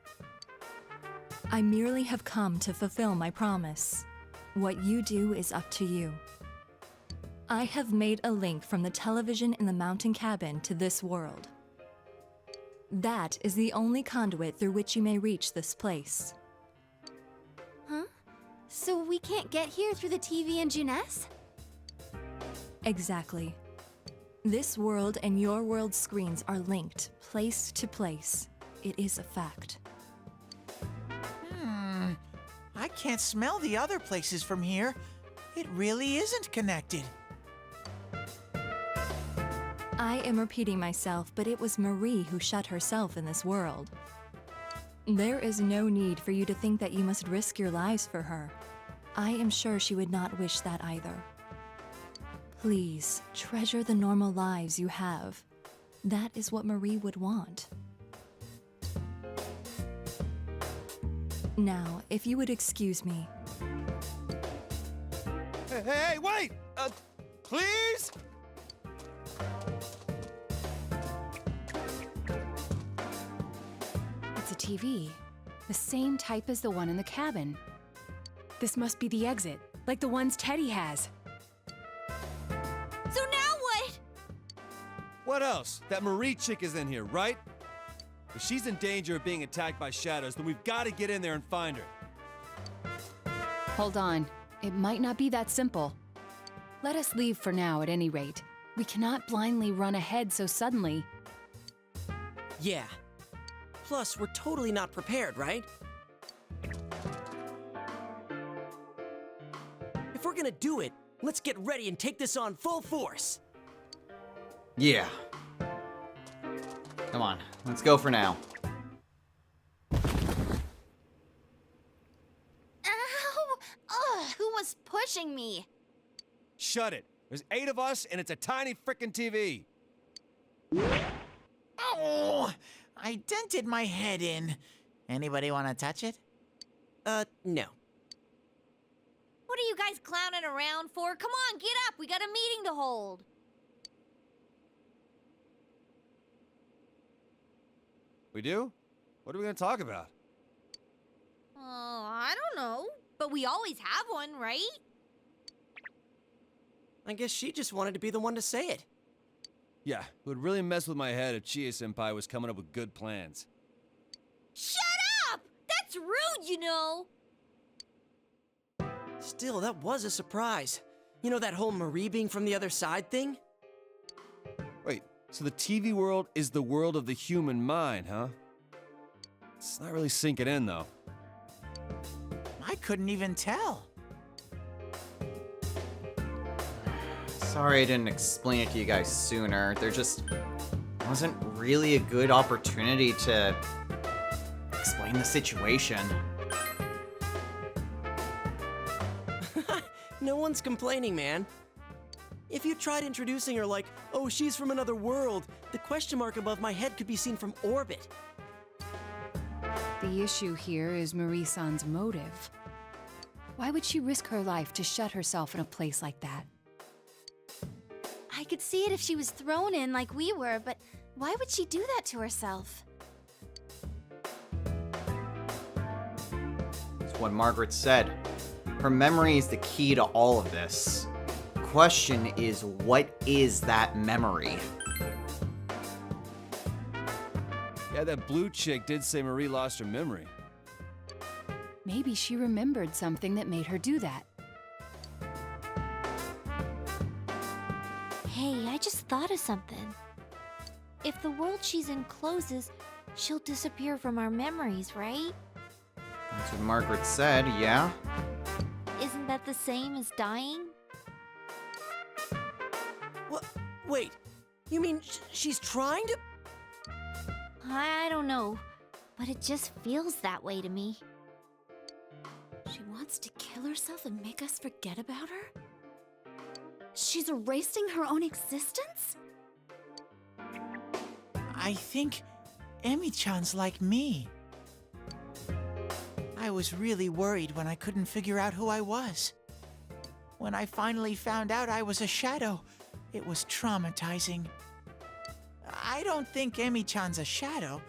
I merely have come to fulfill my promise. What you do is up to you. I have made a link from the television in the mountain cabin to this world. That is the only conduit through which you may reach this place. Huh? So we can't get here through the TV in Junes? Exactly. This world and your world's screens are linked, place to place. It is a fact. I can't smell the other places from here. It really isn't connected. I am repeating myself, but it was Marie who shut herself in this world. There is no need for you to think that you must risk your lives for her. I am sure she would not wish that either. Please, treasure the normal lives you have. That is what Marie would want. Now, if you would excuse me. Hey, wait! Please? It's a TV. The same type as the one in the cabin. This must be the exit, like the ones Teddy has. So now what? What else? That Marie chick is in here, right? If she's in danger of being attacked by shadows, then we've got to get in there and find her. Hold on. It might not be that simple. Let us leave for now, at any rate. We cannot blindly run ahead so suddenly. Yeah. Plus, we're totally not prepared, right? If we're gonna do it, let's get ready and take this on full force. Yeah. Come on, let's go for now. Ow! Ugh, who was pushing me? Shut it. There's 8 of us, and it's a tiny frickin' TV. Oh, I dented my head in. Anybody want to touch it? No. What are you guys clowning around for? Come on, get up. We got a meeting to hold. We do? What are we gonna talk about? I don't know. But we always have one, right? I guess she just wanted to be the one to say it. Yeah, it would really mess with my head if Chie-senpai was coming up with good plans. Shut up! That's rude, you know. Still, that was a surprise. You know that whole Marie being from the other side thing? Wait, so the TV world is the world of the human mind, huh? It's not really sinking in, though. I couldn't even tell. Sorry I didn't explain it to you guys sooner. There just wasn't really a good opportunity to explain the situation. No one's complaining, man. If you tried introducing her like, oh, she's from another world, the question mark above my head could be seen from orbit. The issue here is Marie-san's motive. Why would she risk her life to shut herself in a place like that? I could see it if she was thrown in like we were, but why would she do that to herself? It's what Margaret said. Her memory is the key to all of this. The question is, what is that memory? Yeah, that blue chick did say Marie lost her memory. Maybe she remembered something that made her do that. Hey, I just thought of something. If the world she's in closes, she'll disappear from our memories, right? That's what Margaret said, yeah? Isn't that the same as dying? What? Wait, you mean she's trying to? I don't know, but it just feels that way to me. She wants to kill herself and make us forget about her? She's erasing her own existence? I think Emi-chan's like me. I was really worried when I couldn't figure out who I was. When I finally found out I was a shadow, it was traumatizing. I don't think Emi-chan's a shadow,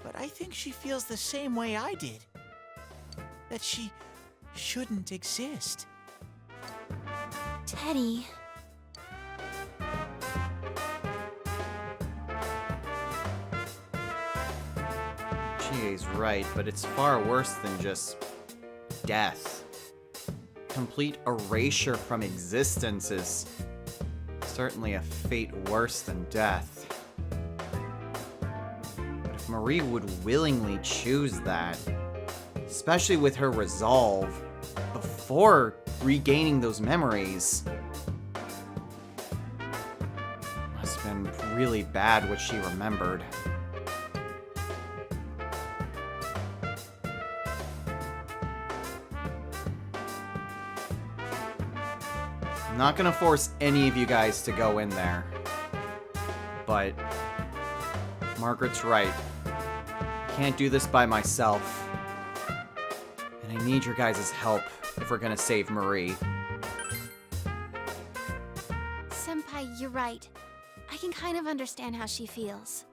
but I think she feels the same way I did. That she shouldn't exist. Teddy. Chie's right, but it's far worse than just death. Complete erasure from existence is certainly a fate worse than death. But if Marie would willingly choose that, especially with her resolve, before regaining those memories, must have been really bad what she remembered. not gonna force any of you guys to go in there. But Margaret's right. I can't do this by myself. And I need your guys' help if we're gonna save Marie. Senpai, you're right. I can kind of understand how she feels.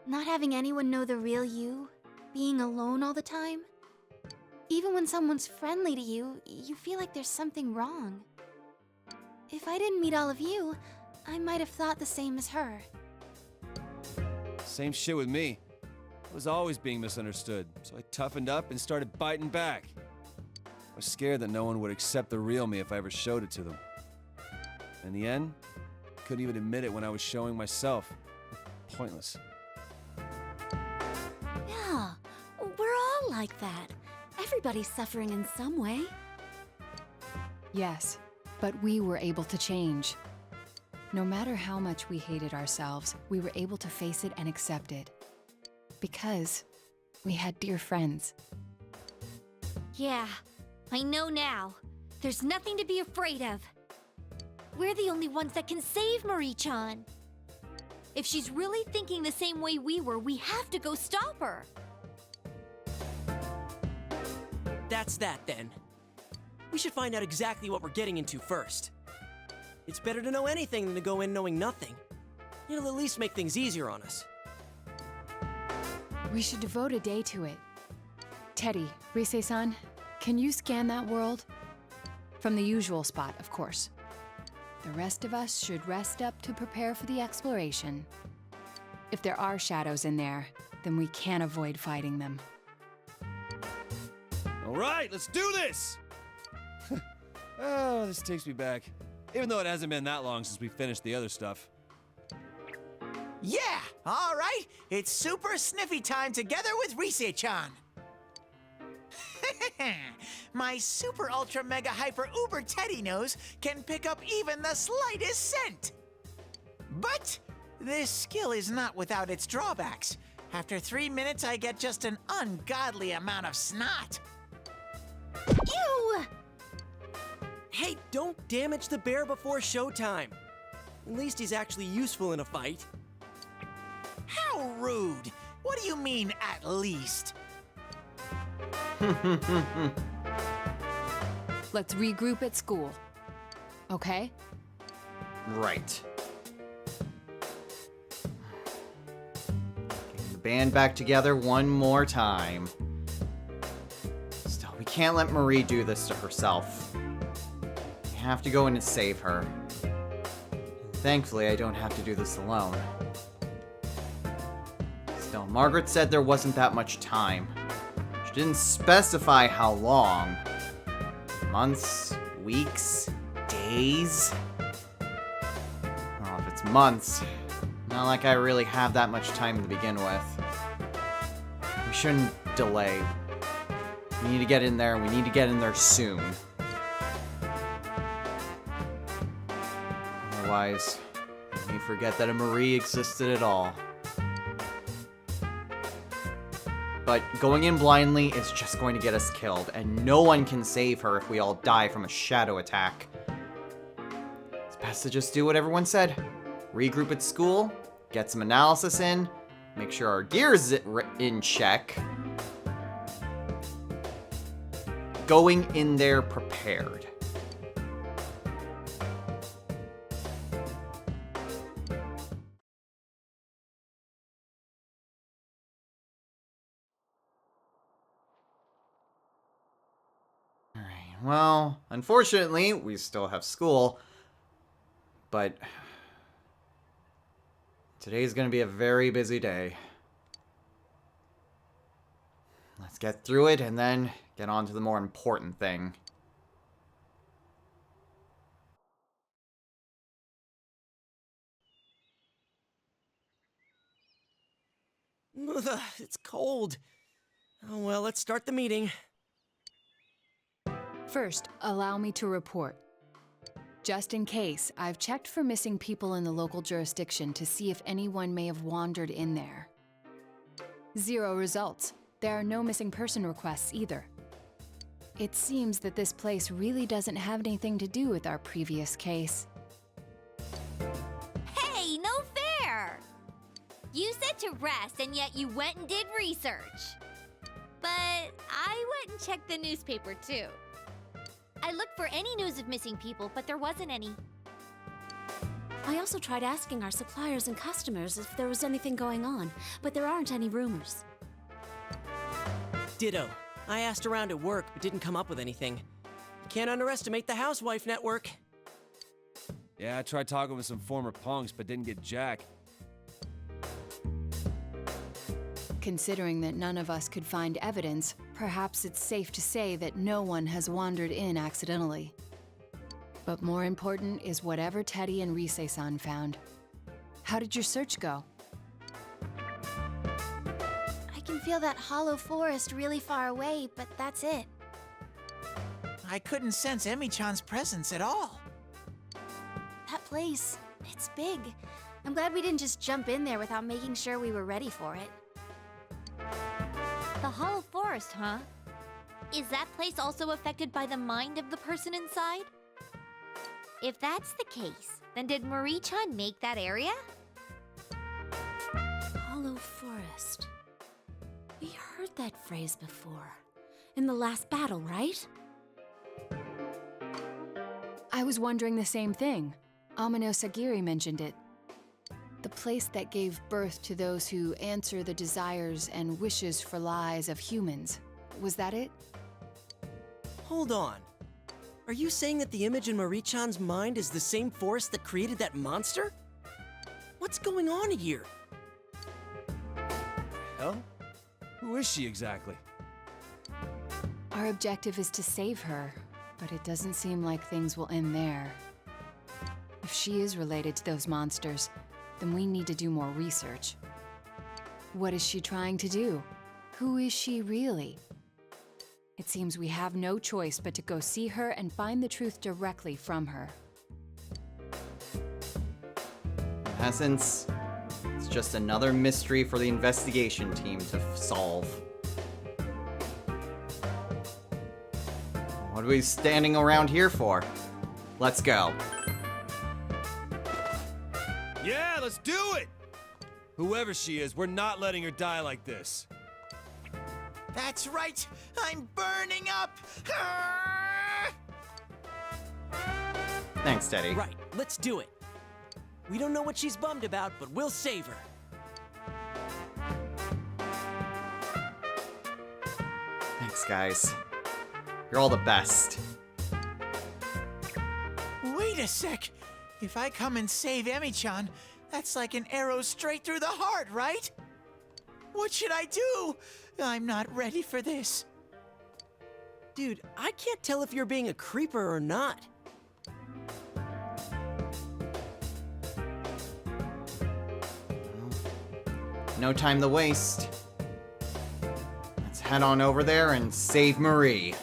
Not having anyone know the real you, being alone all the time. Even when someone's friendly to you, you feel like there's something wrong. If I didn't meet all of you, I might have thought the same as her. Same shit with me. I was always being misunderstood, so I toughened up and started biting back. I was scared that no one would accept the real me if I ever showed it to them. In the end, I couldn't even admit it when I was showing myself. Pointless. Yeah, we're all like that. Everybody's suffering in some way. Yes, but we were able to change. No matter how much we hated ourselves, we were able to face it and accept it. Because we had dear friends. Yeah, I know now. There's nothing to be afraid of. We're the only ones that can save Marie-chan. If she's really thinking the same way we were, we have to go stop her. That's that then. We should find out exactly what we're getting into first. It's better to know anything than to go in knowing nothing. It'll at least make things easier on us. We should devote a day to it. Teddy, Rise-san, can you scan that world? From the usual spot, of course. The rest of us should rest up to prepare for the exploration. If there are shadows in there, then we can't avoid fighting them. All right, let's do this! Oh, this takes me back. Even though it hasn't been that long since we finished the other stuff. Yeah, all right. It's super sniffy time together with Rise-chan. My super ultra mega hyper uber teddy nose can pick up even the slightest scent. But this skill is not without its drawbacks. After 3 minutes, I get just an ungodly amount of snot. Ew! Hey, don't damage the bear before showtime. At least he's actually useful in a fight. How rude! What do you mean, at least? Let's regroup at school. Okay? Right. Getting the band back together one more time. Still, we can't let Marie do this to herself. We have to go in and save her. Thankfully, I don't have to do this alone. Still, Margaret said there wasn't that much time. She didn't specify how long. Months, weeks, days. Well, if it's months, not like I really have that much time to begin with. We shouldn't delay. We need to get in there, and we need to get in there soon. Otherwise, we may forget that a Marie existed at all. But going in blindly is just going to get us killed, and no one can save her if we all die from a shadow attack. It's best to just do what everyone said. Regroup at school, get some analysis in, make sure our gear's in check. Going in there prepared. Well, unfortunately, we still have school, but today's going to be a very busy day. Let's get through it and then get on to the more important thing. Ugh, it's cold. Oh well, let's start the meeting. First, allow me to report. Just in case, I've checked for missing people in the local jurisdiction to see if anyone may have wandered in there. 0 results. There are no missing person requests either. It seems that this place really doesn't have anything to do with our previous case. Hey, no fair! You said to rest, and yet you went and did research. But I went and checked the newspaper, too. I looked for any news of missing people, but there wasn't any. I also tried asking our suppliers and customers if there was anything going on, but there aren't any rumors. Ditto. I asked around at work, but didn't come up with anything. You can't underestimate the housewife network. Yeah, I tried talking with some former punks, but didn't get jack. Considering that none of us could find evidence, perhaps it's safe to say that no one has wandered in accidentally. But more important is whatever Teddy and Rise-san found. How did your search go? I can feel that hollow forest really far away, but that's it. I couldn't sense Emi-chan's presence at all. That place, it's big. I'm glad we didn't just jump in there without making sure we were ready for it. The Hollow Forest, huh? Is that place also affected by the mind of the person inside? If that's the case, then did Marie-chan make that area? Hollow Forest. We heard that phrase before. In the last battle, right? I was wondering the same thing. Amano Sagiri mentioned it. The place that gave birth to those who answer the desires and wishes for lies of humans. Was that it? Hold on. Are you saying that the image in Marie-chan's mind is the same force that created that monster? What's going on here? Hell? Who is she exactly? Our objective is to save her, but it doesn't seem like things will end there. If she is related to those monsters, then we need to do more research. What is she trying to do? Who is she really? It seems we have no choice but to go see her and find the truth directly from her. In essence, it's just another mystery for the investigation team to solve. What are we standing around here for? Let's go. Yeah, let's do it! Whoever she is, we're not letting her die like this. That's right! I'm burning up! Ah! Thanks, Teddy. Right, let's do it. We don't know what she's bummed about, but we'll save her. Thanks, guys. You're all the best. Wait a sec! If I come and save Emi-chan, that's like an arrow straight through the heart, right? What should I do? I'm not ready for this. Dude, I can't tell if you're being a creeper or not. No time to waste. Let's head on over there and save Marie.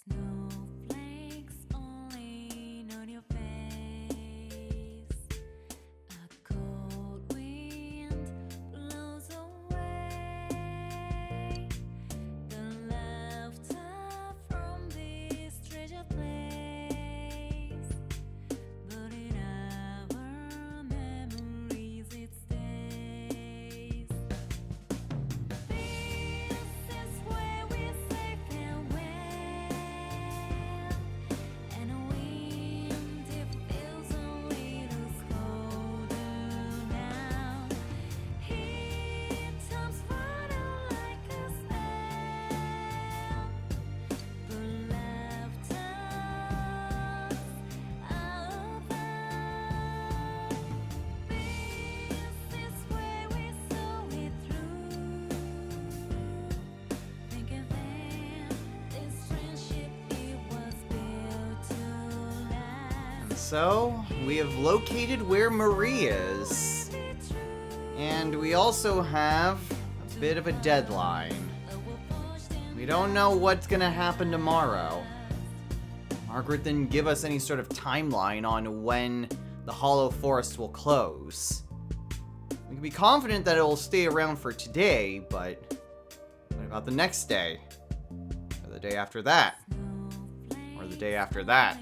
Snowflakes only on your So, we have located where Marie is. And we also have a bit of a deadline. We don't know what's gonna happen tomorrow. Margaret didn't give us any sort of timeline on when the Hollow Forest will close. We can be confident that it will stay around for today, but what about the next day? Or the day after that? Or the day after that?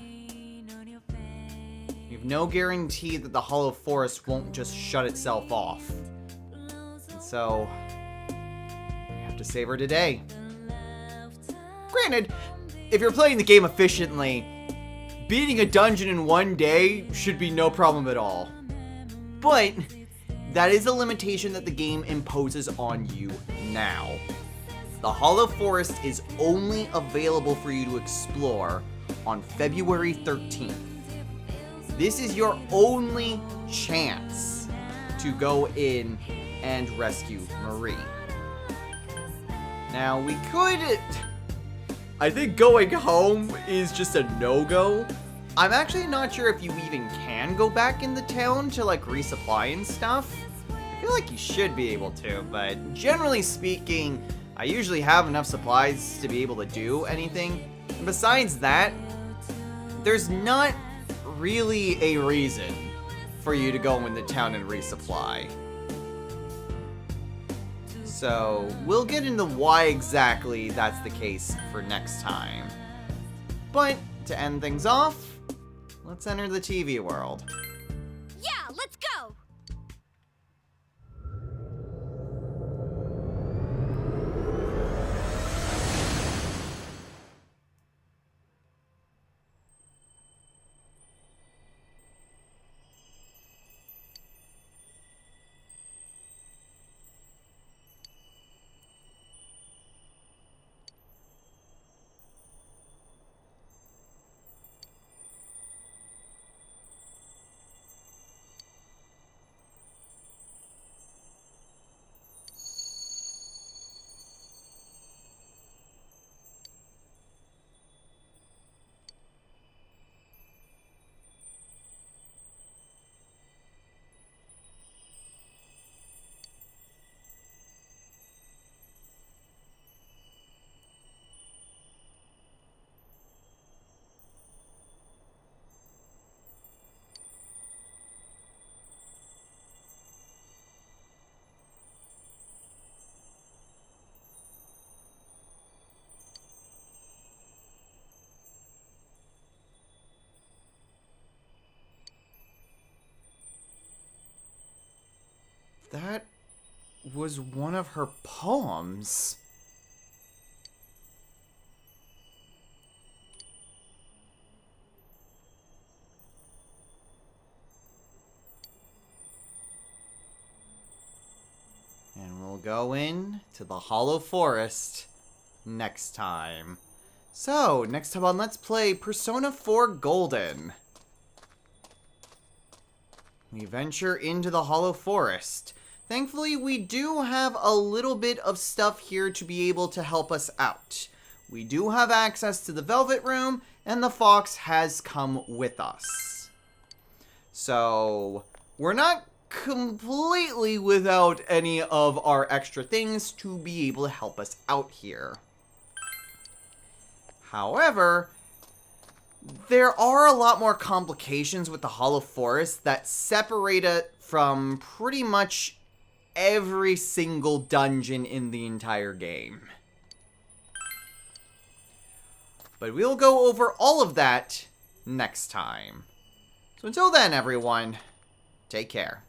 We have no guarantee that the Hollow Forest won't just shut itself off. And so, we have to save her today. Granted, if you're playing the game efficiently, beating a dungeon in one day should be no problem at all. But that is a limitation that the game imposes on you now. The Hollow Forest is only available for you to explore on February 13th. This is your only chance to go in and rescue Marie. Now, we could... I think going home is just a no-go. I'm actually not sure if you even can go back in the town to, like, resupply and stuff. I feel like you should be able to, but generally speaking, I usually have enough supplies to be able to do anything. And besides that, there's not really a reason for you to go in the town and resupply. So, we'll get into why exactly that's the case for next time. But, to end things off, let's enter the TV world. Yeah, let's go! That was one of her poems. And we'll go in to the Hollow Forest next time. So, next time on Let's Play Persona 4 Golden. We venture into the Hollow Forest. Thankfully, we do have a little bit of stuff here to be able to help us out. We do have access to the Velvet Room, and the Fox has come with us. So, we're not completely without any of our extra things to be able to help us out here. However, there are a lot more complications with the Hollow Forest that separate it from pretty much every single dungeon in the entire game. But we'll go over all of that next time. So until then, everyone, take care.